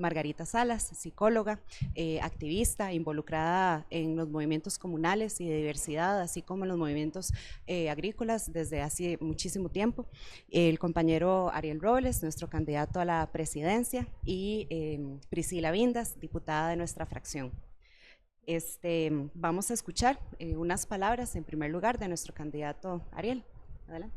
Margarita Salas, psicóloga, activista, involucrada en los movimientos comunales y de diversidad, así como en los movimientos agrícolas desde hace muchísimo tiempo. El compañero Ariel Robles, nuestro candidato a la presidencia, y Priscila Vindas, diputada de nuestra fracción. Vamos a escuchar unas palabras en primer lugar de nuestro candidato Ariel. Adelante.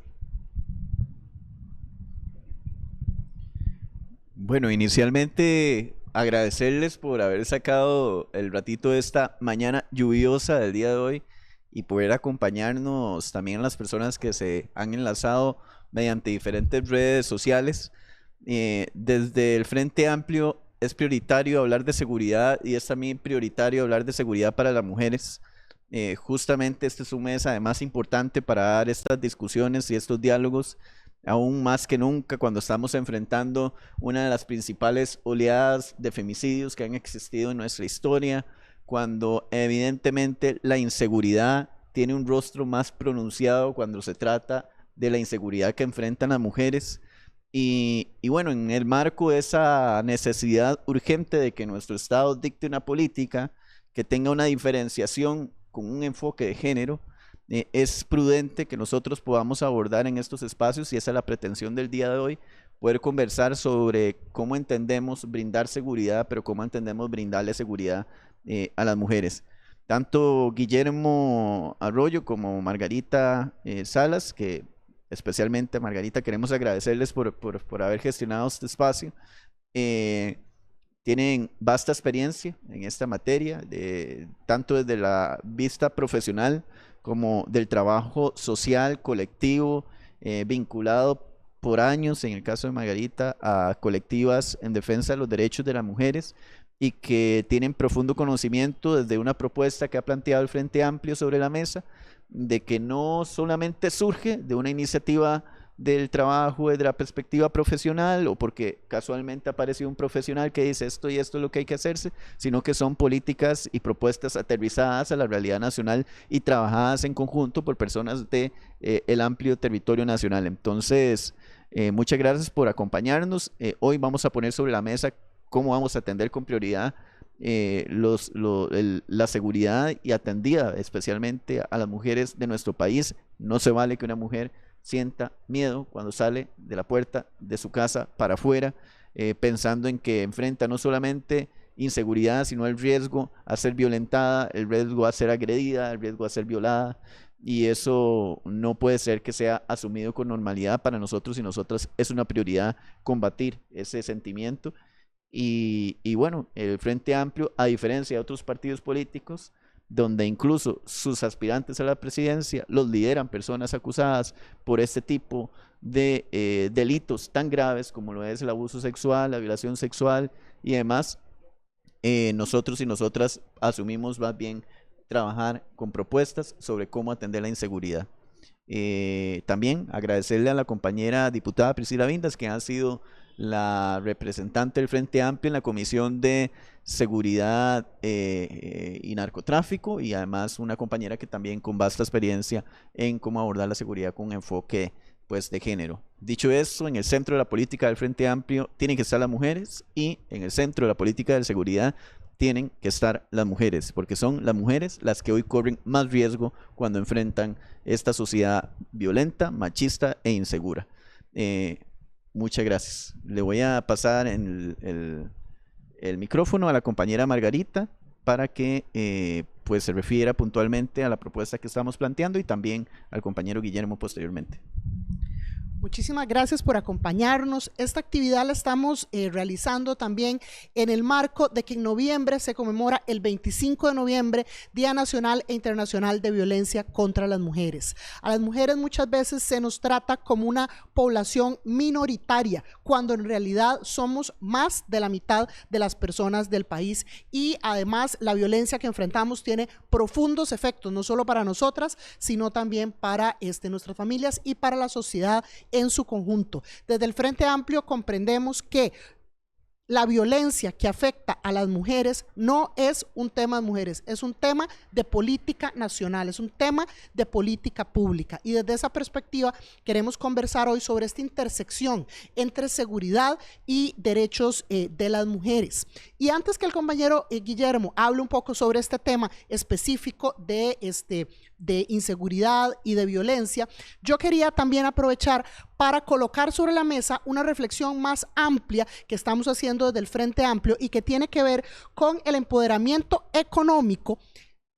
Bueno, inicialmente agradecerles por haber sacado el ratito de esta mañana lluviosa del día de hoy y poder acompañarnos también a las personas que se han enlazado mediante diferentes redes sociales. Desde el Frente Amplio es prioritario hablar de seguridad y es también prioritario hablar de seguridad para las mujeres. Justamente este es un mes además importante para dar estas discusiones y estos diálogos, aún más que nunca cuando estamos enfrentando una de las principales oleadas de femicidios que han existido en nuestra historia, cuando evidentemente la inseguridad tiene un rostro más pronunciado cuando se trata de la inseguridad que enfrentan las mujeres. Y bueno, en el marco de esa necesidad urgente de que nuestro Estado dicte una política que tenga una diferenciación con un enfoque de género, es prudente que nosotros podamos abordar en estos espacios, y esa es la pretensión del día de hoy, poder conversar sobre cómo entendemos brindar seguridad, pero cómo entendemos brindarle seguridad a las mujeres. Tanto Guillermo Arroyo como Margarita Salas, que especialmente a Margarita queremos agradecerles por haber gestionado este espacio, tienen vasta experiencia en esta materia, tanto desde la vista profesional como del trabajo social, colectivo, vinculado por años, en el caso de Margarita, a colectivas en defensa de los derechos de las mujeres, y que tienen profundo conocimiento desde una propuesta que ha planteado el Frente Amplio sobre la mesa, de que no solamente surge de una iniciativa del trabajo desde la perspectiva profesional o porque casualmente apareció un profesional que dice esto y esto es lo que hay que hacerse, sino que son políticas y propuestas aterrizadas a la realidad nacional y trabajadas en conjunto por personas de el amplio territorio nacional. Entonces, muchas gracias por acompañarnos. Hoy vamos a poner sobre la mesa cómo vamos a atender con prioridad la seguridad y atendida especialmente a las mujeres de nuestro país. No se vale que una mujer sienta miedo cuando sale de la puerta de su casa para afuera, pensando en que enfrenta no solamente inseguridad, sino el riesgo a ser violentada, el riesgo a ser agredida, el riesgo a ser violada, y eso no puede ser que sea asumido con normalidad. Para nosotros y nosotras es una prioridad combatir ese sentimiento. Y bueno, el Frente Amplio, a diferencia de otros partidos políticos, donde incluso sus aspirantes a la presidencia los lideran personas acusadas por este tipo de delitos tan graves como lo es el abuso sexual, la violación sexual y demás, nosotros y nosotras asumimos más bien trabajar con propuestas sobre cómo atender la inseguridad. También agradecerle a la compañera diputada Priscila Vindas, que ha sido la representante del Frente Amplio en la Comisión de Seguridad y Narcotráfico, y además una compañera que también con vasta experiencia en cómo abordar la seguridad con un enfoque pues de género. Dicho eso, en el centro de la política del Frente Amplio tienen que estar las mujeres, y en el centro de la política de seguridad tienen que estar las mujeres, porque son las mujeres las que hoy corren más riesgo cuando enfrentan esta sociedad violenta, machista e insegura. Muchas gracias. Le voy a pasar el micrófono a la compañera Margarita para que pues se refiera puntualmente a la propuesta que estamos planteando, y también al compañero Guillermo posteriormente. Muchísimas gracias por acompañarnos. Esta actividad la estamos realizando también en el marco de que en noviembre se conmemora el 25 de noviembre, Día Nacional e Internacional de Violencia contra las Mujeres. A las mujeres muchas veces se nos trata como una población minoritaria, cuando en realidad somos más de la mitad de las personas del país, y además la violencia que enfrentamos tiene profundos efectos, no solo para nosotras, sino también para nuestras familias y para la sociedad en su conjunto. Desde el Frente Amplio comprendemos que la violencia que afecta a las mujeres no es un tema de mujeres, es un tema de política nacional, es un tema de política pública. Y desde esa perspectiva queremos conversar hoy sobre esta intersección entre seguridad y derechos de las mujeres. Y antes que el compañero Guillermo hable un poco sobre este tema específico de inseguridad y de violencia, yo quería también aprovechar para colocar sobre la mesa una reflexión más amplia que estamos haciendo desde el Frente Amplio y que tiene que ver con el empoderamiento económico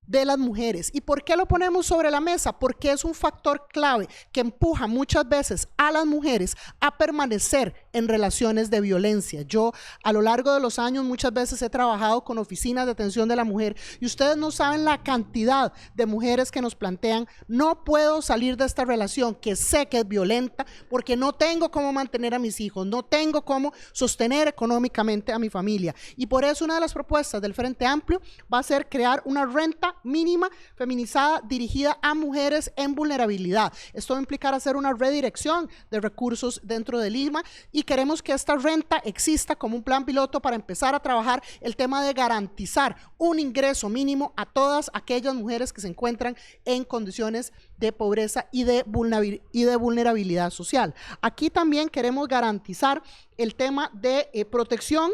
de las mujeres. ¿Y por qué lo ponemos sobre la mesa? Porque es un factor clave que empuja muchas veces a las mujeres a permanecer en relaciones de violencia. Yo a lo largo de los años muchas veces he trabajado con oficinas de atención de la mujer y ustedes no saben la cantidad de mujeres que nos plantean: no puedo salir de esta relación que sé que es violenta porque no tengo cómo mantener a mis hijos, no tengo cómo sostener económicamente a mi familia. Y por eso una de las propuestas del Frente Amplio va a ser crear una renta mínima feminizada dirigida a mujeres en vulnerabilidad. Esto va a implicar hacer una redirección de recursos dentro del ISMA y queremos que esta renta exista como un plan piloto para empezar a trabajar el tema de garantizar un ingreso mínimo a todas aquellas mujeres que se encuentran en condiciones de pobreza y de vulnerabilidad social. Aquí también queremos garantizar el tema de protección,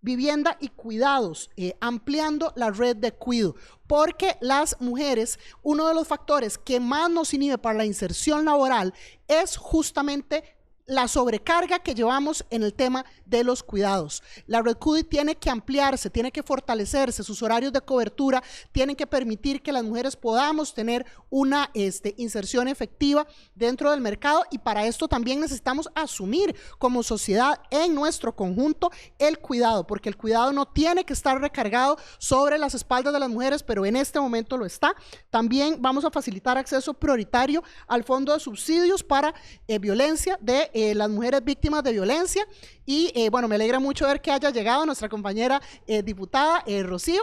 vivienda y cuidados, ampliando la red de cuido, porque las mujeres, uno de los factores que más nos inhibe para la inserción laboral es justamente la sobrecarga que llevamos en el tema de los cuidados. La red CUDI tiene que ampliarse, tiene que fortalecerse, sus horarios de cobertura tienen que permitir que las mujeres podamos tener una inserción efectiva dentro del mercado, y para esto también necesitamos asumir como sociedad en nuestro conjunto el cuidado, porque el cuidado no tiene que estar recargado sobre las espaldas de las mujeres, pero en este momento lo está. También vamos a facilitar acceso prioritario al fondo de subsidios para violencia de las mujeres víctimas de violencia. Y bueno, me alegra mucho ver que haya llegado nuestra compañera diputada Rocío,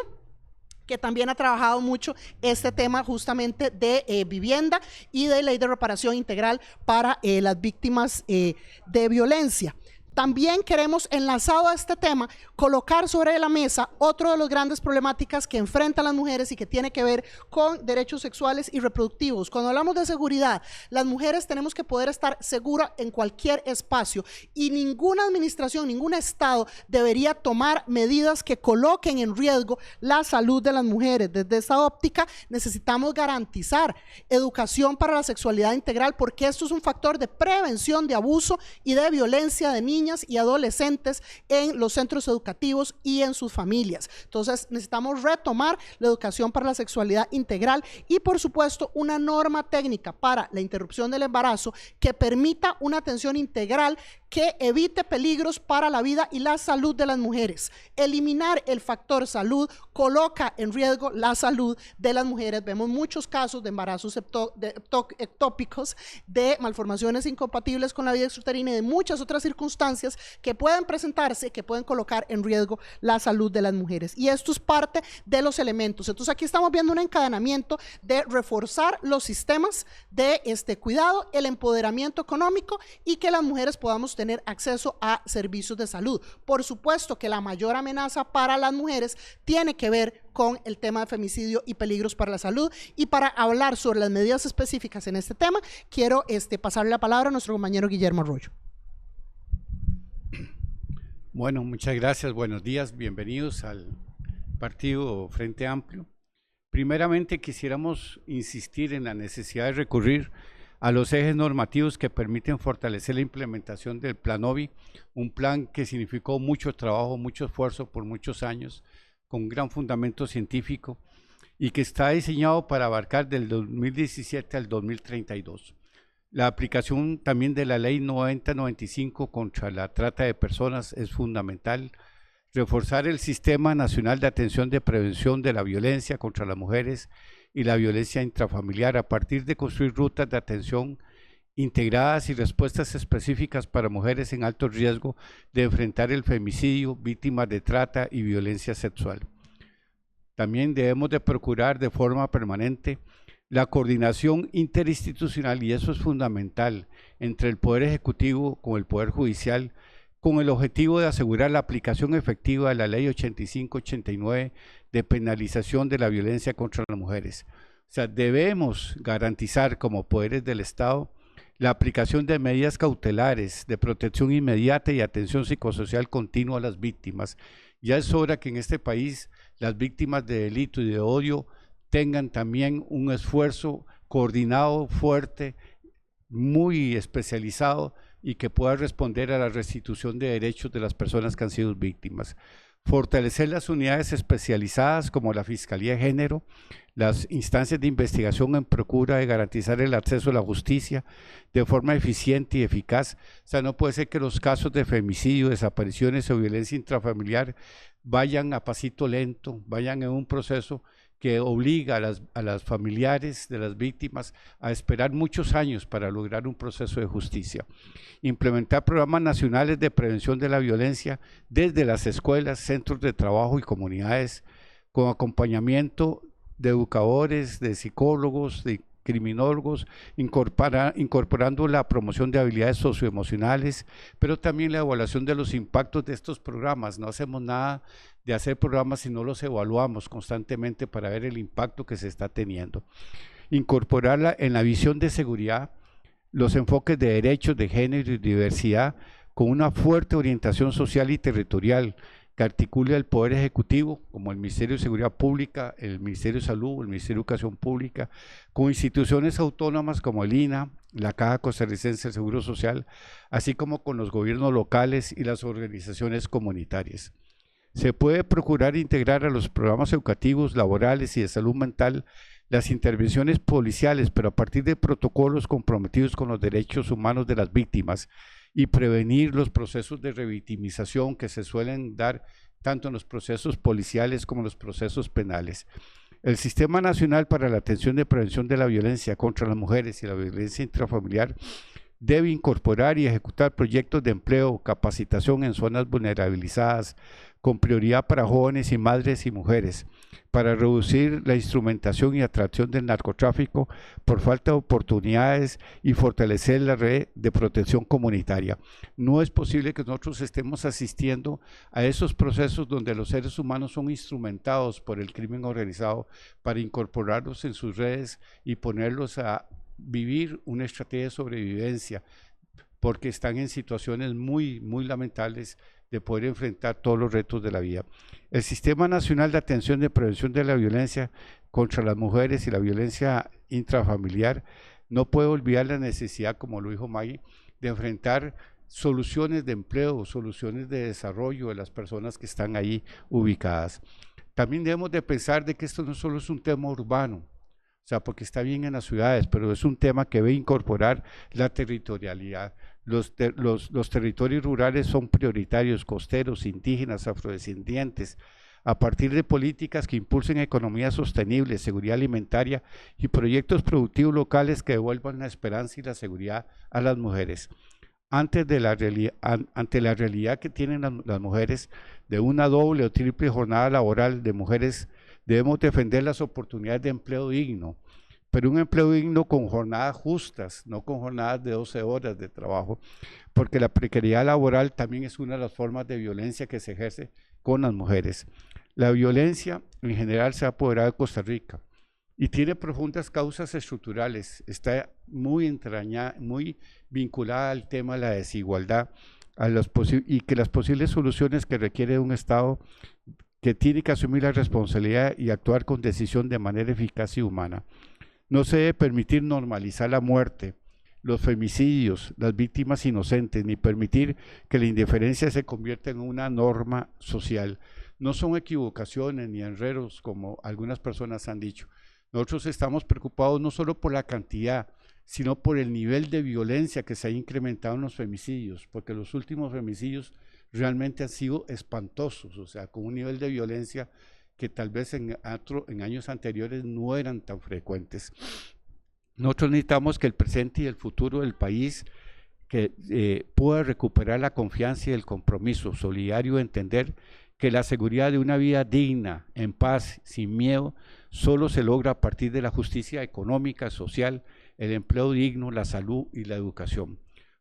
que también ha trabajado mucho este tema justamente de vivienda y de ley de reparación integral para las víctimas de violencia. También queremos, enlazado a este tema, colocar sobre la mesa otro de las grandes problemáticas que enfrentan las mujeres y que tiene que ver con derechos sexuales y reproductivos. Cuando hablamos de seguridad, las mujeres tenemos que poder estar seguras en cualquier espacio, y ninguna administración, ningún estado debería tomar medidas que coloquen en riesgo la salud de las mujeres. Desde esa óptica necesitamos garantizar educación para la sexualidad integral, porque esto es un factor de prevención de abuso y de violencia de niñas y adolescentes en los centros educativos y en sus familias. Entonces necesitamos retomar la educación para la sexualidad integral y, por supuesto, una norma técnica para la interrupción del embarazo que permita una atención integral que evite peligros para la vida y la salud de las mujeres. Eliminar el factor salud coloca en riesgo la salud de las mujeres. Vemos muchos casos de embarazos ectópicos, de malformaciones incompatibles con la vida extrauterina y de muchas otras circunstancias que pueden presentarse, que pueden colocar en riesgo la salud de las mujeres. Y esto es parte de los elementos. Entonces aquí estamos viendo un encadenamiento de reforzar los sistemas de cuidado, el empoderamiento económico y que las mujeres podamos tener acceso a servicios de salud. Por supuesto que la mayor amenaza para las mujeres tiene que ver con el tema de femicidio y peligros para la salud. Y para hablar sobre las medidas específicas en este tema, quiero pasarle la palabra a nuestro compañero Guillermo Arroyo. Bueno, muchas gracias, buenos días, bienvenidos al Partido Frente Amplio. Primeramente quisiéramos insistir en la necesidad de recurrir a los ejes normativos que permiten fortalecer la implementación del Plan OVI, un plan que significó mucho trabajo, mucho esfuerzo por muchos años, con gran fundamento científico y que está diseñado para abarcar del 2017 al 2032. La aplicación también de la Ley 9095 contra la trata de personas es fundamental. Reforzar el Sistema Nacional de Atención de Prevención de la Violencia contra las Mujeres y la violencia intrafamiliar a partir de construir rutas de atención integradas y respuestas específicas para mujeres en alto riesgo de enfrentar el femicidio, víctimas de trata y violencia sexual. También debemos de procurar de forma permanente la coordinación interinstitucional, y eso es fundamental, entre el Poder Ejecutivo con el Poder Judicial, con el objetivo de asegurar la aplicación efectiva de la Ley 85-89 de penalización de la violencia contra las mujeres. O sea, debemos garantizar como poderes del Estado la aplicación de medidas cautelares de protección inmediata y atención psicosocial continua a las víctimas. Ya es hora que en este país las víctimas de delito y de odio tengan también un esfuerzo coordinado, fuerte, muy especializado y que pueda responder a la restitución de derechos de las personas que han sido víctimas. Fortalecer las unidades especializadas como la Fiscalía de Género, las instancias de investigación en procura de garantizar el acceso a la justicia de forma eficiente y eficaz. O sea, no puede ser que los casos de femicidio, desapariciones o violencia intrafamiliar vayan a pasito lento, vayan en un proceso que obliga a las familiares de las víctimas a esperar muchos años para lograr un proceso de justicia. Implementar programas nacionales de prevención de la violencia desde las escuelas, centros de trabajo y comunidades, con acompañamiento de educadores, de psicólogos, de criminólogos, incorporando la promoción de habilidades socioemocionales, pero también la evaluación de los impactos de estos programas. No hacemos nada de hacer programas si no los evaluamos constantemente para ver el impacto que se está teniendo. Incorporarla en la visión de seguridad, los enfoques de derechos, de género y diversidad, con una fuerte orientación social y territorial, que articule el Poder Ejecutivo, como el Ministerio de Seguridad Pública, el Ministerio de Salud, el Ministerio de Educación Pública, con instituciones autónomas como el INAH, la Caja Costarricense del Seguro Social, así como con los gobiernos locales y las organizaciones comunitarias. Se puede procurar integrar a los programas educativos, laborales y de salud mental las intervenciones policiales, pero a partir de protocolos comprometidos con los derechos humanos de las víctimas, y prevenir los procesos de revictimización que se suelen dar tanto en los procesos policiales como en los procesos penales. El Sistema Nacional para la Atención de Prevención de la Violencia contra las Mujeres y la Violencia Intrafamiliar debe incorporar y ejecutar proyectos de empleo, capacitación en zonas vulnerabilizadas, con prioridad para jóvenes y madres y mujeres, para reducir la instrumentación y atracción del narcotráfico por falta de oportunidades y fortalecer la red de protección comunitaria. No es posible que nosotros estemos asistiendo a esos procesos donde los seres humanos son instrumentados por el crimen organizado para incorporarlos en sus redes y ponerlos a vivir una estrategia de sobrevivencia, porque están en situaciones muy lamentables de poder enfrentar todos los retos de la vida. El Sistema Nacional de Atención de Prevención de la Violencia contra las Mujeres y la Violencia Intrafamiliar no puede olvidar la necesidad, como lo dijo Maggie, de enfrentar soluciones de empleo, soluciones de desarrollo de las personas que están ahí ubicadas. También debemos de pensar de que esto no solo es un tema urbano, o sea, porque está bien en las ciudades, pero es un tema que debe incorporar la territorialidad. Los territorios rurales son prioritarios, costeros, indígenas, afrodescendientes, a partir de políticas que impulsen economía sostenible, seguridad alimentaria y proyectos productivos locales que devuelvan la esperanza y la seguridad a las mujeres. Ante la realidad que tienen las mujeres de una doble o triple jornada laboral de mujeres, debemos defender las oportunidades de empleo digno, pero un empleo digno con jornadas justas, no con jornadas de 12 horas de trabajo, porque la precariedad laboral también es una de las formas de violencia que se ejerce con las mujeres. La violencia en general se ha apoderado de Costa Rica y tiene profundas causas estructurales, está muy vinculada al tema de la desigualdad y que las posibles soluciones que requiere un Estado que tiene que asumir la responsabilidad y actuar con decisión de manera eficaz y humana. No se debe permitir normalizar la muerte, los femicidios, las víctimas inocentes, ni permitir que la indiferencia se convierta en una norma social. No son equivocaciones ni enredos, como algunas personas han dicho. Nosotros estamos preocupados no solo por la cantidad, sino por el nivel de violencia que se ha incrementado en los femicidios, porque los últimos femicidios realmente han sido espantosos, o sea, con un nivel de violencia que tal vez en años anteriores no eran tan frecuentes. Nosotros necesitamos que el presente y el futuro del país pueda recuperar la confianza y el compromiso solidario de entender que la seguridad de una vida digna, en paz, sin miedo, solo se logra a partir de la justicia económica, social, el empleo digno, la salud y la educación.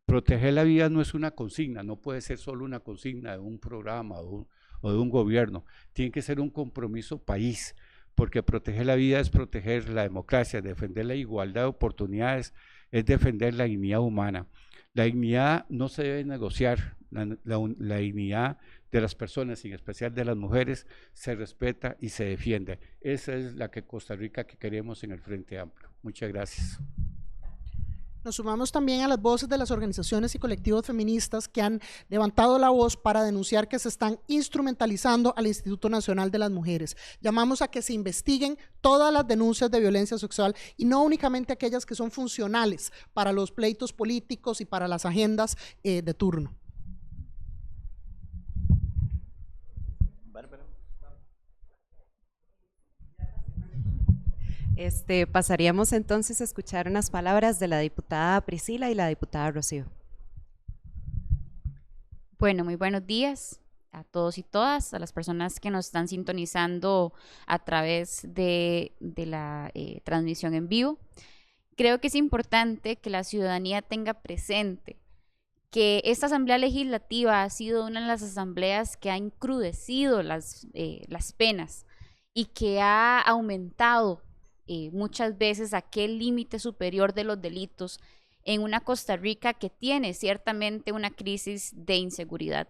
Proteger la vida no es una consigna, no puede ser solo una consigna de un programa o de un gobierno, tiene que ser un compromiso país, porque proteger la vida es proteger la democracia, defender la igualdad de oportunidades, es defender la dignidad humana. La dignidad no se debe negociar, la dignidad de las personas, en especial de las mujeres, se respeta y se defiende. Esa es la Costa Rica que queremos en el Frente Amplio. Muchas gracias. Nos sumamos también a las voces de las organizaciones y colectivos feministas que han levantado la voz para denunciar que se están instrumentalizando al Instituto Nacional de las Mujeres. Llamamos a que se investiguen todas las denuncias de violencia sexual y no únicamente aquellas que son funcionales para los pleitos políticos y para las agendas de turno. Pasaríamos entonces a escuchar unas palabras de la diputada Priscila y la diputada Rocío. Bueno, muy buenos días a todos y todas, a las personas que nos están sintonizando a través de la transmisión en vivo. Creo que es importante que la ciudadanía tenga presente que esta Asamblea Legislativa ha sido una de las asambleas que ha encrudecido las penas y que ha aumentado muchas veces aquel límite superior de los delitos en una Costa Rica que tiene ciertamente una crisis de inseguridad.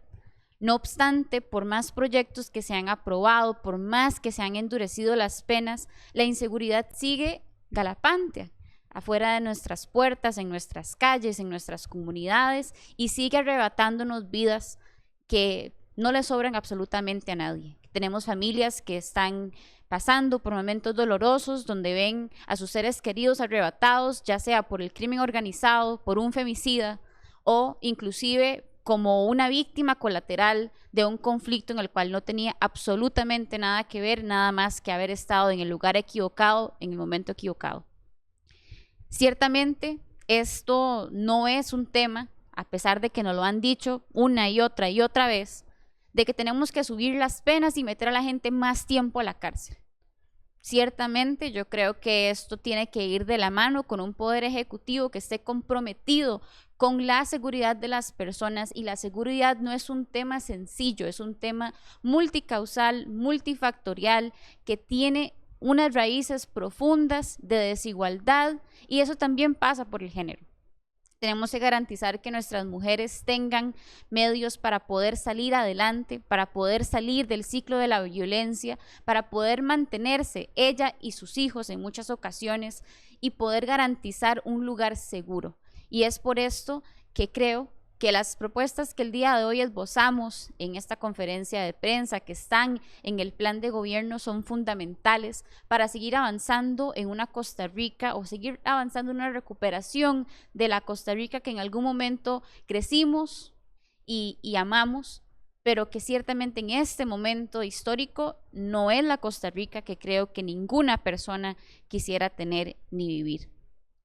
No obstante, por más proyectos que se han aprobado, por más que se han endurecido las penas, la inseguridad sigue galopante afuera de nuestras puertas, en nuestras calles, en nuestras comunidades, y sigue arrebatándonos vidas que no le sobran absolutamente a nadie. Tenemos familias que están pasando por momentos dolorosos donde ven a sus seres queridos arrebatados, ya sea por el crimen organizado, por un femicida o inclusive como una víctima colateral de un conflicto en el cual no tenía absolutamente nada que ver, nada más que haber estado en el lugar equivocado, en el momento equivocado. Ciertamente, esto no es un tema, a pesar de que nos lo han dicho una y otra vez, de que tenemos que subir las penas y meter a la gente más tiempo a la cárcel. Ciertamente yo creo que esto tiene que ir de la mano con un poder ejecutivo que esté comprometido con la seguridad de las personas, y la seguridad no es un tema sencillo, es un tema multicausal, multifactorial, que tiene unas raíces profundas de desigualdad, y eso también pasa por el género. Tenemos que garantizar que nuestras mujeres tengan medios para poder salir adelante, para poder salir del ciclo de la violencia, para poder mantenerse ella y sus hijos en muchas ocasiones y poder garantizar un lugar seguro. Y es por esto que creo que las propuestas que el día de hoy esbozamos en esta conferencia de prensa, que están en el plan de gobierno, son fundamentales para seguir avanzando en una Costa Rica, o seguir avanzando en una recuperación de la Costa Rica que en algún momento crecimos y amamos, pero que ciertamente en este momento histórico no es la Costa Rica que creo que ninguna persona quisiera tener ni vivir.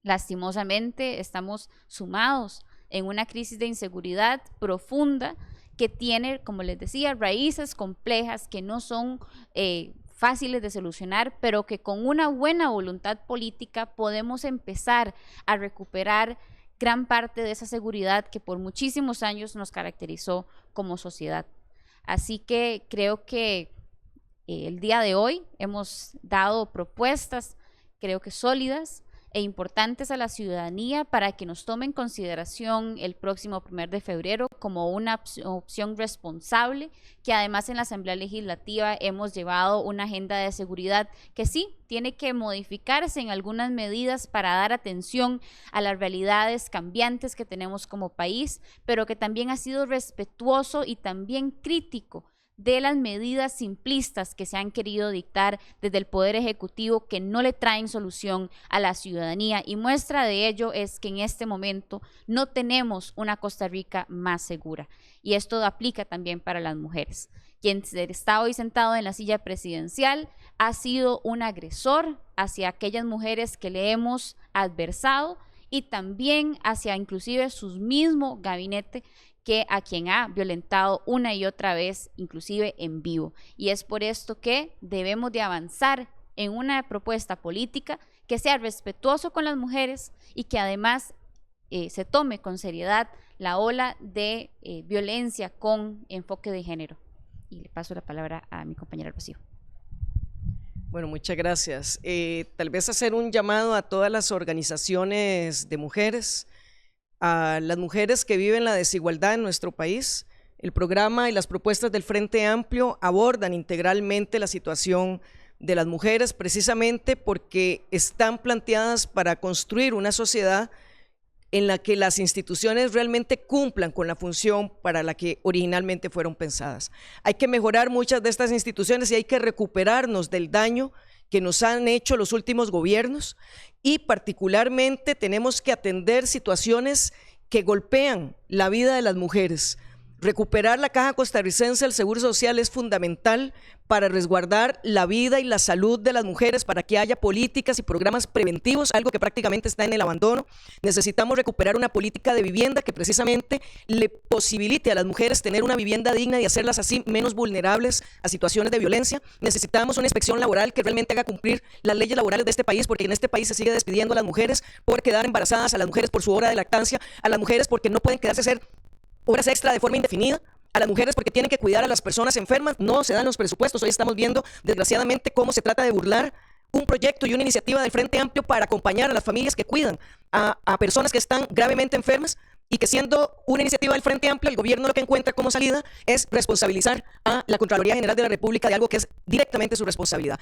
Lastimosamente estamos sumados en una crisis de inseguridad profunda que tiene, como les decía, raíces complejas que no son fáciles de solucionar, pero que con una buena voluntad política podemos empezar a recuperar gran parte de esa seguridad que por muchísimos años nos caracterizó como sociedad. Así que creo que el día de hoy hemos dado propuestas, creo que sólidas e importantes a la ciudadanía para que nos tome en consideración el próximo 1 de febrero como una opción responsable, que además en la Asamblea Legislativa hemos llevado una agenda de seguridad que sí tiene que modificarse en algunas medidas para dar atención a las realidades cambiantes que tenemos como país, pero que también ha sido respetuoso y también crítico de las medidas simplistas que se han querido dictar desde el Poder Ejecutivo, que no le traen solución a la ciudadanía, y muestra de ello es que en este momento no tenemos una Costa Rica más segura, y esto aplica también para las mujeres. Quien está hoy sentado en la silla presidencial ha sido un agresor hacia aquellas mujeres que le hemos adversado, y también hacia inclusive su mismo gabinete, que a quien ha violentado una y otra vez, inclusive en vivo. Y es por esto que debemos de avanzar en una propuesta política que sea respetuoso con las mujeres y que además se tome con seriedad la ola de violencia con enfoque de género. Y le paso la palabra a mi compañera Rocío. Bueno, muchas gracias. Tal vez hacer un llamado a todas las organizaciones de mujeres, a las mujeres que viven la desigualdad en nuestro país. El programa y las propuestas del Frente Amplio abordan integralmente la situación de las mujeres, precisamente porque están planteadas para construir una sociedad en la que las instituciones realmente cumplan con la función para la que originalmente fueron pensadas. Hay que mejorar muchas de estas instituciones y hay que recuperarnos del daño que nos han hecho los últimos gobiernos, y particularmente tenemos que atender situaciones que golpean la vida de las mujeres. Recuperar la Caja Costarricense del Seguro Social es fundamental para resguardar la vida y la salud de las mujeres, para que haya políticas y programas preventivos, algo que prácticamente está en el abandono. Necesitamos recuperar una política de vivienda que precisamente le posibilite a las mujeres tener una vivienda digna y hacerlas así menos vulnerables a situaciones de violencia. Necesitamos una inspección laboral que realmente haga cumplir las leyes laborales de este país, porque en este país se sigue despidiendo a las mujeres por quedar embarazadas, a las mujeres por su hora de lactancia, a las mujeres porque no pueden quedarse a hacer horas extra de forma indefinida, a las mujeres porque tienen que cuidar a las personas enfermas. No se dan los presupuestos. Hoy estamos viendo, desgraciadamente, cómo se trata de burlar un proyecto y una iniciativa del Frente Amplio para acompañar a las familias que cuidan a personas que están gravemente enfermas, y que, siendo una iniciativa del Frente Amplio, el gobierno lo que encuentra como salida es responsabilizar a la Contraloría General de la República de algo que es directamente su responsabilidad.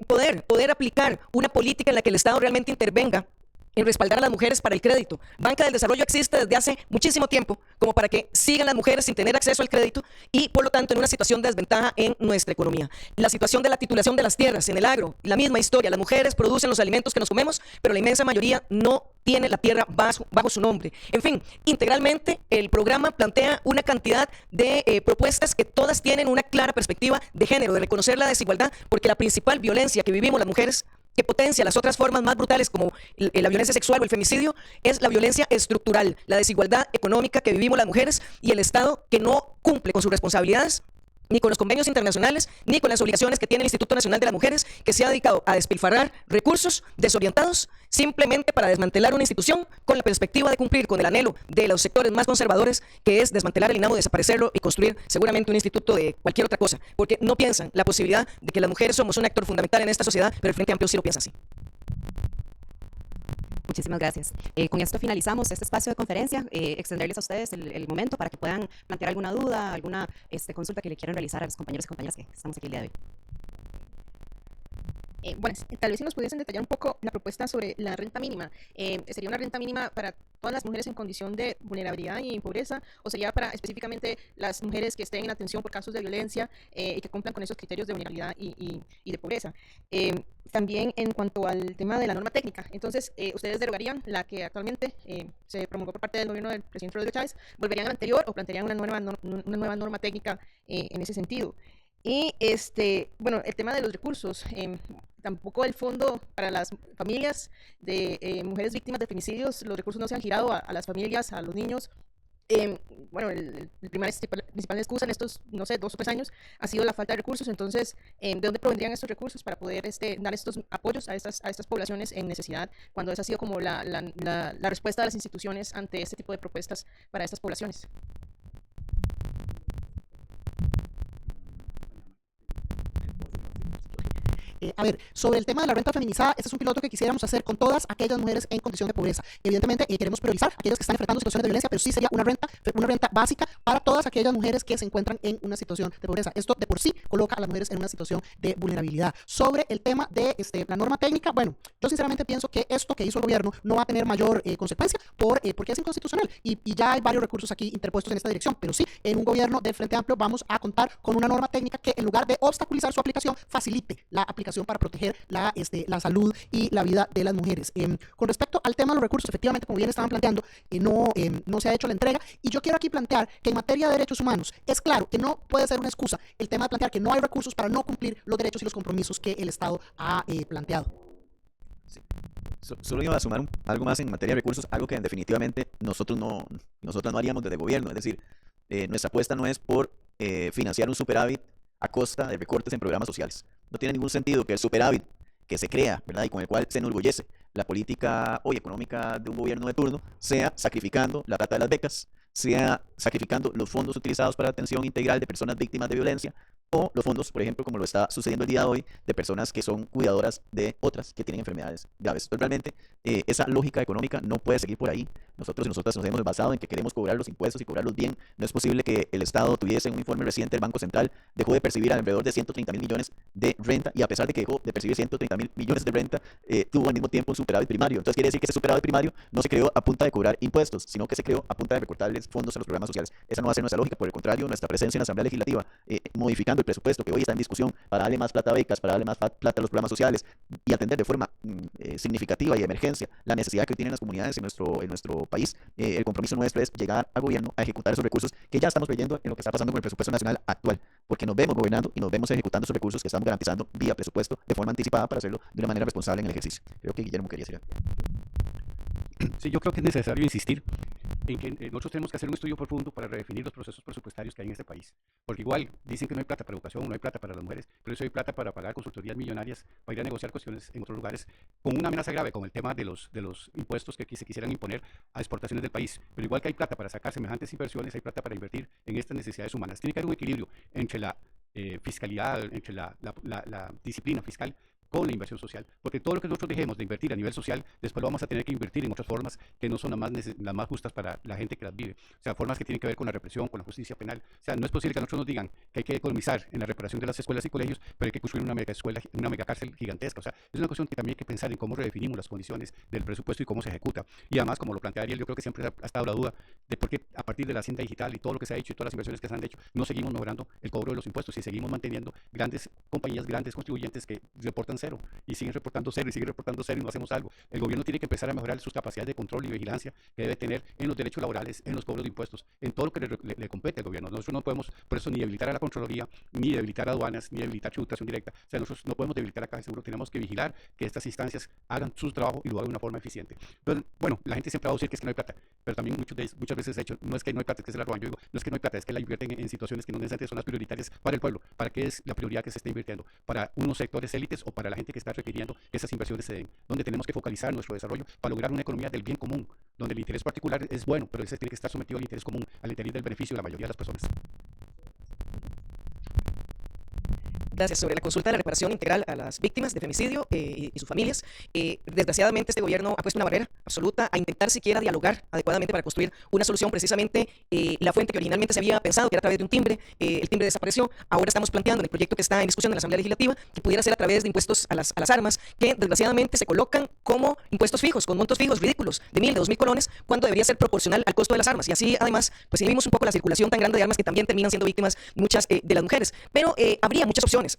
Poder aplicar una política en la que el Estado realmente intervenga en respaldar a las mujeres para el crédito. Banca del Desarrollo existe desde hace muchísimo tiempo como para que sigan las mujeres sin tener acceso al crédito y, por lo tanto, en una situación de desventaja en nuestra economía. La situación de la titulación de las tierras en el agro, la misma historia. Las mujeres producen los alimentos que nos comemos, pero la inmensa mayoría no tiene la tierra bajo su nombre. En fin, integralmente el programa plantea una cantidad de propuestas que todas tienen una clara perspectiva de género, de reconocer la desigualdad, porque la principal violencia que vivimos las mujeres, que potencia las otras formas más brutales como la violencia sexual o el femicidio, es la violencia estructural, la desigualdad económica que vivimos las mujeres, y el Estado que no cumple con sus responsabilidades, ni con los convenios internacionales, ni con las obligaciones que tiene el Instituto Nacional de las Mujeres, que se ha dedicado a despilfarrar recursos desorientados simplemente para desmantelar una institución con la perspectiva de cumplir con el anhelo de los sectores más conservadores, que es desmantelar el INAMU, desaparecerlo y construir seguramente un instituto de cualquier otra cosa, porque no piensan la posibilidad de que las mujeres somos un actor fundamental en esta sociedad, pero el Frente Amplio sí lo piensa así. Muchísimas gracias. Con esto finalizamos este espacio de conferencia. Extenderles a ustedes el momento para que puedan plantear alguna duda, alguna consulta que le quieran realizar a los compañeros y compañeras que estamos aquí el día de hoy. Bueno, tal vez si nos pudiesen detallar un poco la propuesta sobre la renta mínima. ¿Sería una renta mínima para todas las mujeres en condición de vulnerabilidad y pobreza, o sería para específicamente las mujeres que estén en atención por casos de violencia y que cumplan con esos criterios de vulnerabilidad y de pobreza? También en cuanto al tema de la norma técnica, entonces, ¿ustedes derogarían la que actualmente se promulgó por parte del gobierno del presidente Rodrigo Chávez? ¿Volverían a la anterior o plantearían una nueva norma técnica en ese sentido? Y bueno, el tema de los recursos, tampoco el fondo para las familias de mujeres víctimas de femicidios, los recursos no se han girado a las familias, a los niños. Bueno, la principal excusa en estos, no sé, 2 o 3 años ha sido la falta de recursos. Entonces, ¿de dónde provendrían estos recursos para poder dar estos apoyos a estas poblaciones en necesidad, cuando esa ha sido como la respuesta de las instituciones ante este tipo de propuestas para estas poblaciones? A ver, sobre el tema de la renta feminizada, este es un piloto que quisiéramos hacer con todas aquellas mujeres en condición de pobreza. Evidentemente, queremos priorizar a aquellas que están enfrentando situaciones de violencia, pero sí sería una renta básica para todas aquellas mujeres que se encuentran en una situación de pobreza. Esto de por sí coloca a las mujeres en una situación de vulnerabilidad. Sobre el tema de la norma técnica, bueno, yo sinceramente pienso que esto que hizo el gobierno no va a tener mayor consecuencia porque es inconstitucional y ya hay varios recursos aquí interpuestos en esta dirección, pero sí, en un gobierno del Frente Amplio vamos a contar con una norma técnica que, en lugar de obstaculizar su aplicación, facilite la aplicación para proteger la salud y la vida de las mujeres. Con respecto al tema de los recursos, efectivamente, como bien estaban planteando, no se ha hecho la entrega, y yo quiero aquí plantear que en materia de derechos humanos es claro que no puede ser una excusa el tema de plantear que no hay recursos para no cumplir los derechos y los compromisos que el Estado ha planteado. Sí. Solo iba a sumar algo más en materia de recursos, algo que definitivamente nosotros no haríamos desde el gobierno. Es decir, nuestra apuesta no es por financiar un superávit a costa de recortes en programas sociales. No tiene ningún sentido que el superávit que se crea, ¿verdad?, y con el cual se enorgullece la política hoy económica de un gobierno de turno sea sacrificando la plata de las becas, sea sacrificando los fondos utilizados para la atención integral de personas víctimas de violencia, o los fondos, por ejemplo, como lo está sucediendo el día de hoy, de personas que son cuidadoras de otras que tienen enfermedades graves. Entonces, realmente, esa lógica económica no puede seguir por ahí. Nosotros y nosotras nos hemos basado en que queremos cobrar los impuestos y cobrarlos bien. No es posible que el Estado tuviese, un informe reciente del Banco Central, dejó de percibir alrededor de 130 mil millones de renta, y a pesar de que dejó de percibir 130 mil millones de renta, tuvo al mismo tiempo un superávit primario. Entonces, quiere decir que ese superávit primario no se creó a punta de cobrar impuestos, sino que se creó a punta de recortarles fondos a los programas sociales. Esa no va a ser nuestra lógica. Por el contrario, nuestra presencia en la Asamblea Legislativa, modificando el presupuesto que hoy está en discusión para darle más plata a becas, para darle más plata a los programas sociales y atender de forma significativa y de emergencia la necesidad que tienen las comunidades en nuestro país. El compromiso nuestro es llegar al gobierno a ejecutar esos recursos que ya estamos leyendo en lo que está pasando con el presupuesto nacional actual, porque nos vemos gobernando y nos vemos ejecutando esos recursos que estamos garantizando vía presupuesto de forma anticipada para hacerlo de una manera responsable en el ejercicio. Creo que Guillermo quería decir algo. Sí, yo creo que es necesario insistir en que nosotros tenemos que hacer un estudio profundo para redefinir los procesos presupuestarios que hay en este país. Porque igual dicen que no hay plata para educación, no hay plata para las mujeres, pero sí hay plata para pagar consultorías millonarias, para ir a negociar cuestiones en otros lugares, con una amenaza grave, como el tema de los impuestos que se quisieran imponer a exportaciones del país. Pero igual que hay plata para sacar semejantes inversiones, hay plata para invertir en estas necesidades humanas. Tiene que haber un equilibrio entre la fiscalidad, entre la disciplina fiscal con la inversión social, porque todo lo que nosotros dejemos de invertir a nivel social, después lo vamos a tener que invertir en otras formas que no son las más justas para la gente que las vive. O sea, formas que tienen que ver con la represión, con la justicia penal. O sea, no es posible que a nosotros nos digan que hay que economizar en la reparación de las escuelas y colegios, pero hay que construir una mega escuela, una mega cárcel gigantesca. O sea, es una cuestión que también hay que pensar en cómo redefinimos las condiciones del presupuesto y cómo se ejecuta. Y además, como lo plantea Ariel, yo creo que siempre ha estado la duda de por qué a partir de la hacienda digital y todo lo que se ha hecho y todas las inversiones que se han hecho, no seguimos mejorando el cobro de los impuestos y seguimos manteniendo grandes compañías, grandes contribuyentes que reportan cero y siguen reportando cero y sigue reportando cero y no hacemos algo. El gobierno tiene que empezar a mejorar sus capacidades de control y vigilancia que debe tener en los derechos laborales, en los cobros de impuestos, en todo lo que le compete al gobierno. Nosotros no podemos, por eso, ni debilitar a la Contraloría, ni debilitar a aduanas, ni debilitar tributación directa. O sea, nosotros no podemos debilitar a Caja de Seguro. Tenemos que vigilar que estas instancias hagan su trabajo y lo hagan de una forma eficiente. Entonces, bueno, la gente siempre va a decir que es que no hay plata, pero también muchas veces he hecho, no es que no hay plata, es que se la roban. Yo digo, no es que no hay plata, es que la invierten en situaciones que no necesariamente son las prioritarias para el pueblo. ¿Para qué es la prioridad que se está invirtiendo? ¿Para unos sectores élites o para la gente que está requiriendo que esas inversiones se den? Donde tenemos que focalizar nuestro desarrollo para lograr una economía del bien común, donde el interés particular es bueno, pero ese tiene que estar sometido al interés común, al interés del beneficio de la mayoría de las personas. Gracias. Sobre la consulta de la reparación integral a las víctimas de femicidio y sus familias, desgraciadamente este gobierno ha puesto una barrera absoluta a intentar siquiera dialogar adecuadamente para construir una solución. Precisamente la fuente que originalmente se había pensado que era a través de un timbre, el timbre desapareció. Ahora estamos planteando en el proyecto que está en discusión en la Asamblea Legislativa que pudiera ser a través de impuestos a las armas, que desgraciadamente se colocan como impuestos fijos, con montos fijos ridículos de 1.000, de 2.000 colones, cuando debería ser proporcional al costo de las armas. Y así, además, pues inhibimos un poco la circulación tan grande de armas que también terminan siendo víctimas muchas de las mujeres. Pero habría muchas opciones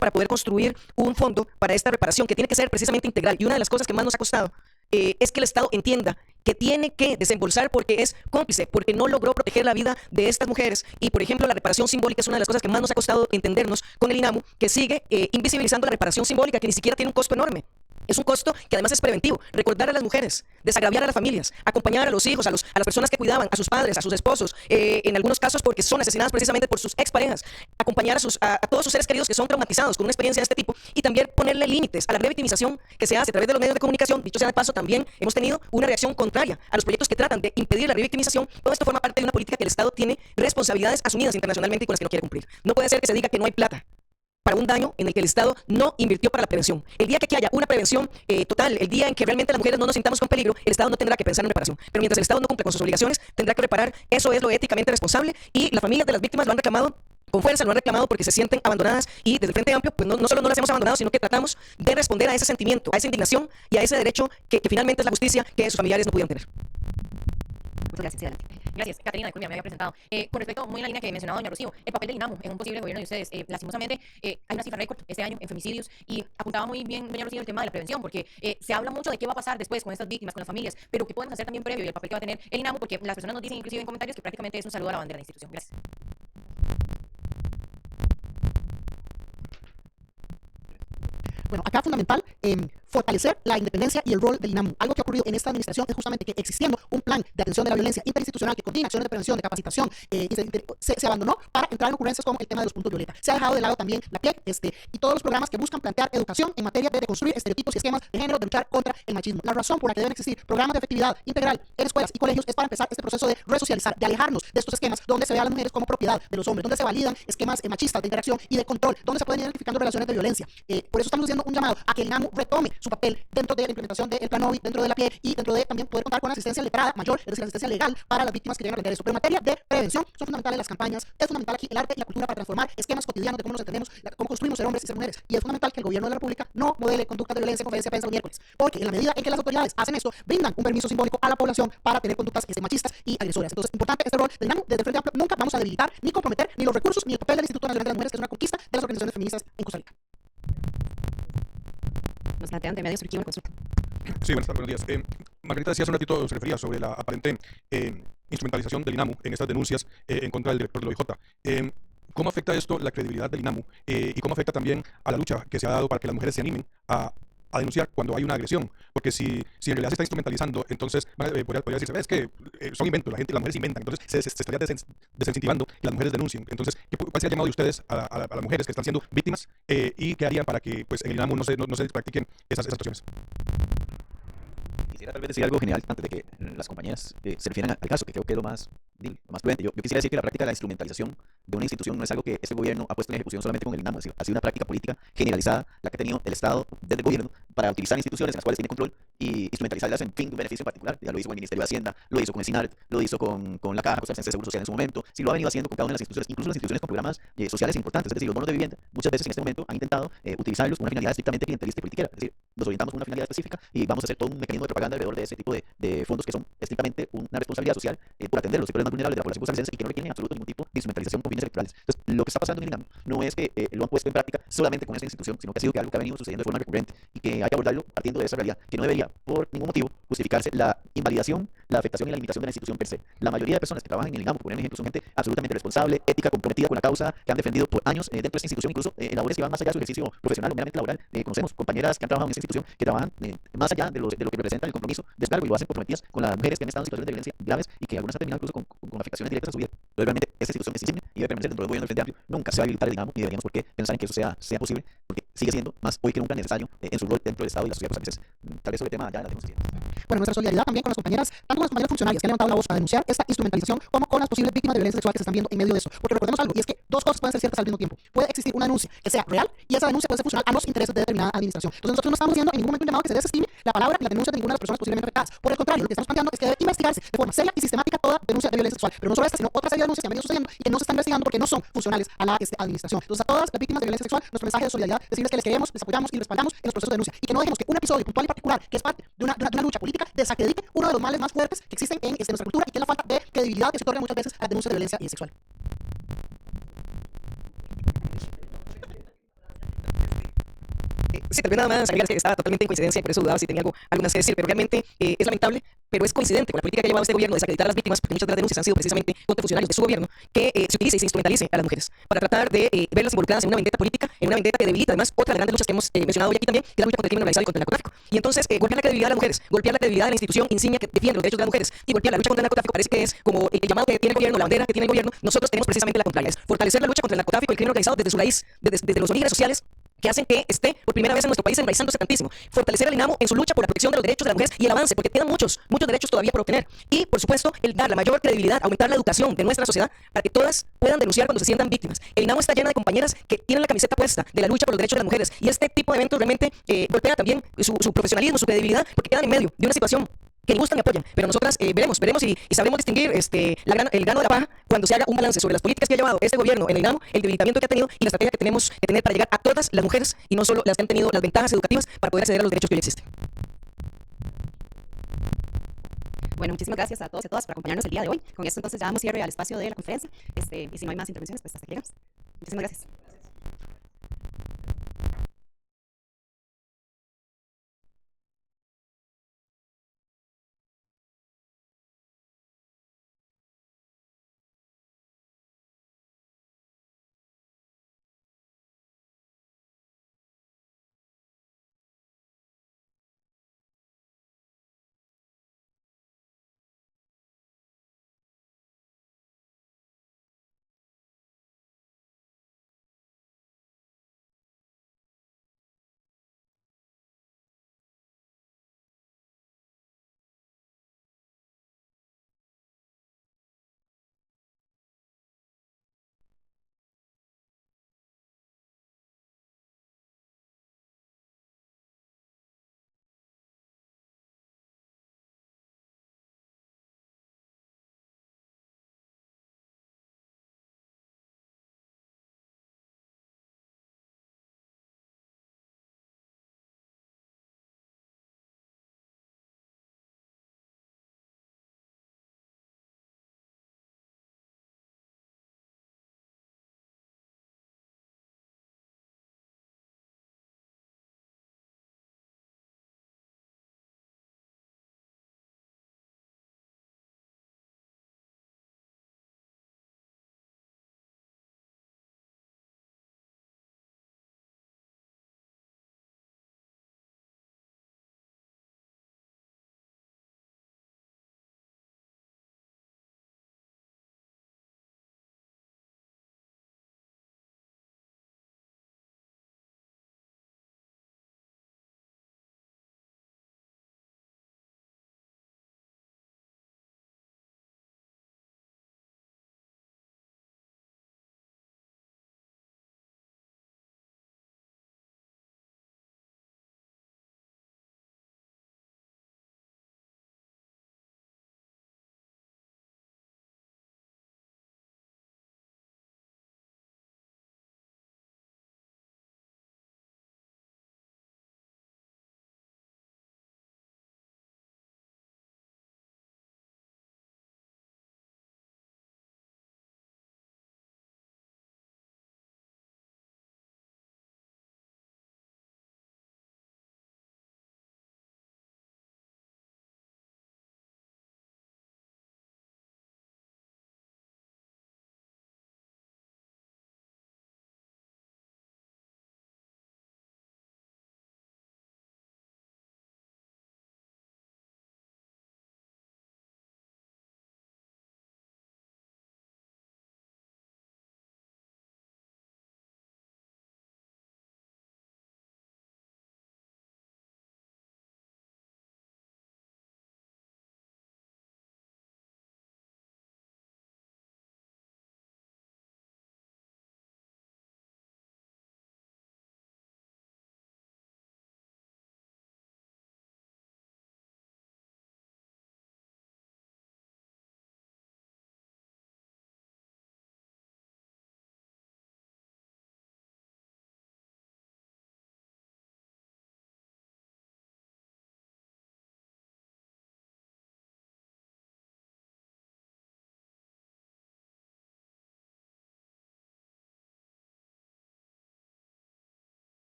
para poder construir un fondo para esta reparación que tiene que ser precisamente integral. Y una de las cosas que más nos ha costado es que el Estado entienda que tiene que desembolsar porque es cómplice, porque no logró proteger la vida de estas mujeres. Y, por ejemplo, la reparación simbólica es una de las cosas que más nos ha costado entendernos con el INAMU, que sigue invisibilizando la reparación simbólica, que ni siquiera tiene un costo enorme. Es un costo que además es preventivo. Recordar a las mujeres, desagraviar a las familias, acompañar a los hijos, a las personas que cuidaban, a sus padres, a sus esposos, en algunos casos porque son asesinadas precisamente por sus exparejas, acompañar a todos sus seres queridos que son traumatizados con una experiencia de este tipo, y también ponerle límites a la revictimización que se hace a través de los medios de comunicación. Dicho sea de paso, también hemos tenido una reacción contraria a los proyectos que tratan de impedir la revictimización. Todo esto forma parte de una política que el Estado tiene responsabilidades asumidas internacionalmente y con las que no quiere cumplir. No puede ser que se diga que no hay plata para un daño en el que el Estado no invirtió para la prevención. El día que haya una prevención total, el día en que realmente las mujeres no nos sintamos con peligro, el Estado no tendrá que pensar en reparación. Pero mientras el Estado no cumpla con sus obligaciones, tendrá que reparar. Eso es lo éticamente responsable, y las familias de las víctimas lo han reclamado con fuerza, lo han reclamado porque se sienten abandonadas, y desde el Frente Amplio pues no solo no las hemos abandonado, sino que tratamos de responder a ese sentimiento, a esa indignación y a ese derecho que finalmente es la justicia que sus familiares no pudieron tener. Muchas gracias. Adelante. Gracias, Caterina de Colombia, me había presentado. Con respecto, muy en la línea que mencionaba doña Rocío, el papel del INAMU en un posible gobierno de ustedes. Lastimosamente, hay una cifra récord este año en femicidios, y apuntaba muy bien doña Rocío el tema de la prevención, porque se habla mucho de qué va a pasar después con estas víctimas, con las familias, pero qué podemos hacer también previo, y el papel que va a tener el INAMU, porque las personas nos dicen inclusive en comentarios que prácticamente es un saludo a la bandera de la institución. Gracias. Bueno, acá fundamental, fortalecer la independencia y el rol del INAMU. Algo que ha ocurrido en esta administración es justamente que existiendo un plan de atención de la violencia interinstitucional que coordina acciones de prevención, de capacitación, se abandonó para entrar en ocurrencias como el tema de los puntos violeta. Se ha dejado de lado también la PIEC y todos los programas que buscan plantear educación en materia de deconstruir estereotipos y esquemas de género, de luchar contra el machismo. La razón por la que deben existir programas de efectividad integral en escuelas y colegios es para empezar este proceso de resocializar, de alejarnos de estos esquemas donde se ve a las mujeres como propiedad de los hombres, donde se validan esquemas machistas de interacción y de control, donde se pueden ir identificando relaciones de violencia. Por eso estamos haciendo un llamado a que el INAMU retome su papel dentro de la implementación del Plan OVI, dentro de la PIE y dentro de también poder contar con asistencia letrada mayor, es decir, asistencia legal para las víctimas que llegan a plantear eso. Pero en materia de prevención son fundamentales las campañas, es fundamental aquí el arte y la cultura para transformar esquemas cotidianos de cómo nos entendemos, cómo construimos ser hombres y ser mujeres. Y es fundamental que el gobierno de la República no modele conductas de violencia en conferencia de prensa los miércoles, porque en la medida en que las autoridades hacen esto, brindan un permiso simbólico a la población para tener conductas machistas y agresoras. Entonces, importante este rol del INAMU. Desde el Frente Amplio nunca vamos a debilitar ni comprometer ni los recursos ni el papel del Instituto Nacional de las Mujeres, que es una conquista de las organizaciones feministas en Costa Rica. Nos plantean de medios surgido la consulta. Sí, buenas tardes, buenos días. Margarita decía hace un ratito, se refería sobre la aparente instrumentalización del INAMU en estas denuncias en contra del director del OIJ. ¿Cómo afecta esto la credibilidad del INAMU y cómo afecta también a la lucha que se ha dado para que las mujeres se animen a denunciar cuando hay una agresión? Porque si en realidad se está instrumentalizando, entonces podría decirse, es que son inventos, las mujeres inventan, entonces se estaría desincentivando que las mujeres denuncien. Entonces, ¿cuál sería el llamado de ustedes a las mujeres que están siendo víctimas y qué harían para que pues, en el INAMU no se practiquen esas situaciones? Quisiera tal vez decir algo general antes de que las compañeras se refieran al caso, que creo que es lo más prudente. Yo quisiera decir que la práctica de la instrumentalización de una institución no es algo que este gobierno ha puesto en ejecución solamente con el INAMU, ha sido una práctica política generalizada la que ha tenido el Estado desde el gobierno para utilizar instituciones en las cuales tiene control y instrumentalizarlas en fin de un beneficio en particular. Ya lo hizo con el Ministerio de Hacienda, lo hizo con el SINART, lo hizo con la Caja Costarricense de Seguro Social en su momento, sí lo ha venido haciendo con cada una de las instituciones, incluso las instituciones con programas sociales importantes, es decir, los bonos de vivienda, muchas veces en este momento han intentado utilizarlos con una finalidad estrictamente clientelista y politiquera, es decir, nos orientamos con una finalidad específica y vamos a hacer todo un mecanismo de propaganda alrededor de ese tipo de fondos que son estrictamente una responsabilidad social por atender los sectores más vulnerables de la población costarricense y que no requieren en absoluto ningún tipo de instrumentalización con fines electorales. Entonces, lo que está pasando en el INAMU no es que lo han puesto en práctica solamente con esa institución, sino que ha sido algo que ha venido sucediendo de forma recurrente y que hay que abordarlo partiendo de esa realidad, que no debería por ningún motivo justificarse la invalidación, la afectación y la limitación de la institución per se. La mayoría de personas que trabajan en el INAMU, por ejemplo, son gente absolutamente responsable, ética, comprometida con la causa, que han defendido por años dentro de esta institución, incluso en labores que van más allá de su ejercicio profesional o meramente laboral. Conocemos compañeras que han trabajado en esta institución que trabajan más allá de lo que representa el compromiso de cargo y lo hacen comprometidas con las mujeres que han estado en situaciones de violencia graves y que algunas han terminado incluso con afectaciones directas a su vida. Pero realmente esta institución es insigne y debe permanecer dentro del gobierno del Frente Amplio. Nunca se va a habilitar el INAMU ni deberíamos por qué pensar en que eso sea posible, porque sigue siendo más hoy que nunca necesario en su rol dentro del Estado y la sociedad costarricense. Tal vez sobre el tema ya la tenemos. Bueno, nuestra solidaridad también con las compañeras, tanto con las compañeras funcionarias que han levantado la voz para denunciar esta instrumentalización, como con las posibles víctimas de violencia sexual que se están viendo en medio de eso. Porque recordemos algo, y es que dos cosas pueden ser ciertas al mismo tiempo. Puede existir una denuncia que sea real y esa denuncia puede ser funcional a los intereses de determinada administración. Entonces nosotros no estamos haciendo en ningún momento un llamado que se desestime la palabra y la denuncia de ninguna de las personas posiblemente afectadas. Por el contrario, lo que estamos planteando es que debe investigarse de forma seria y sistemática toda denuncia de violencia sexual. Pero no solo esta, sino otras serie de denuncias que han venido sucediendo y que no se están investigando porque no son funcionales a la administración. Entonces a todas las víctimas de violencia sexual, nuestro mensaje de solidaridad, decirles que les queremos, les apoyamos y les respaldamos en los procesos de denuncia. Y que no dejemos que un episodio puntual y particular, que es parte de una lucha política, desacredite uno de los males más fuertes que existen en nuestra cultura y que es la falta de credibilidad que se otorga muchas veces a las denuncias de violencia sexual. Sí, tal vez nada más agregar que estaba totalmente en coincidencia y por eso dudaba si tenía algo más que decir, pero realmente es lamentable, pero es coincidente con la política que ha llevado este gobierno de desacreditar a las víctimas, porque muchas de las denuncias han sido precisamente contra funcionarios de su gobierno, que se utilice y se instrumentalice a las mujeres para tratar de verlas involucradas en una vendetta política, en una vendetta que debilita además otra de las grandes luchas que hemos mencionado hoy aquí también, que es la lucha contra el crimen organizado y contra el narcotráfico. Y entonces golpear la credibilidad de las mujeres, golpear la credibilidad de la institución insignia que defiende los derechos de las mujeres y golpear la lucha contra el narcotráfico parece que es como el llamado que tiene el gobierno, la bandera que tiene el gobierno. Nosotros tenemos precisamente la contraria, es fortalecer la lucha contra el narcotráfico y el crimen organizado desde su raíz, desde los orígenes sociales que hacen que esté por primera vez en nuestro país enraizándose tantísimo. Fortalecer al INAMU en su lucha por la protección de los derechos de las mujeres y el avance, porque quedan muchos derechos todavía por obtener. Y, por supuesto, el dar la mayor credibilidad, aumentar la educación de nuestra sociedad para que todas puedan denunciar cuando se sientan víctimas. El INAMU está llena de compañeras que tienen la camiseta puesta de la lucha por los derechos de las mujeres y este tipo de eventos realmente golpea también su profesionalismo, su credibilidad, porque quedan en medio de una situación que ni gustan ni apoyan, pero nosotras veremos y sabremos distinguir el grano de la paja cuando se haga un balance sobre las políticas que ha llevado este gobierno en el INAMU, el debilitamiento que ha tenido y la estrategia que tenemos que tener para llegar a todas las mujeres y no solo las que han tenido las ventajas educativas para poder acceder a los derechos que hoy existen. Bueno, muchísimas gracias a todos y a todas por acompañarnos el día de hoy. Con esto entonces ya damos cierre al espacio de la conferencia. Y si no hay más intervenciones, pues hasta aquí llegamos. Muchísimas gracias.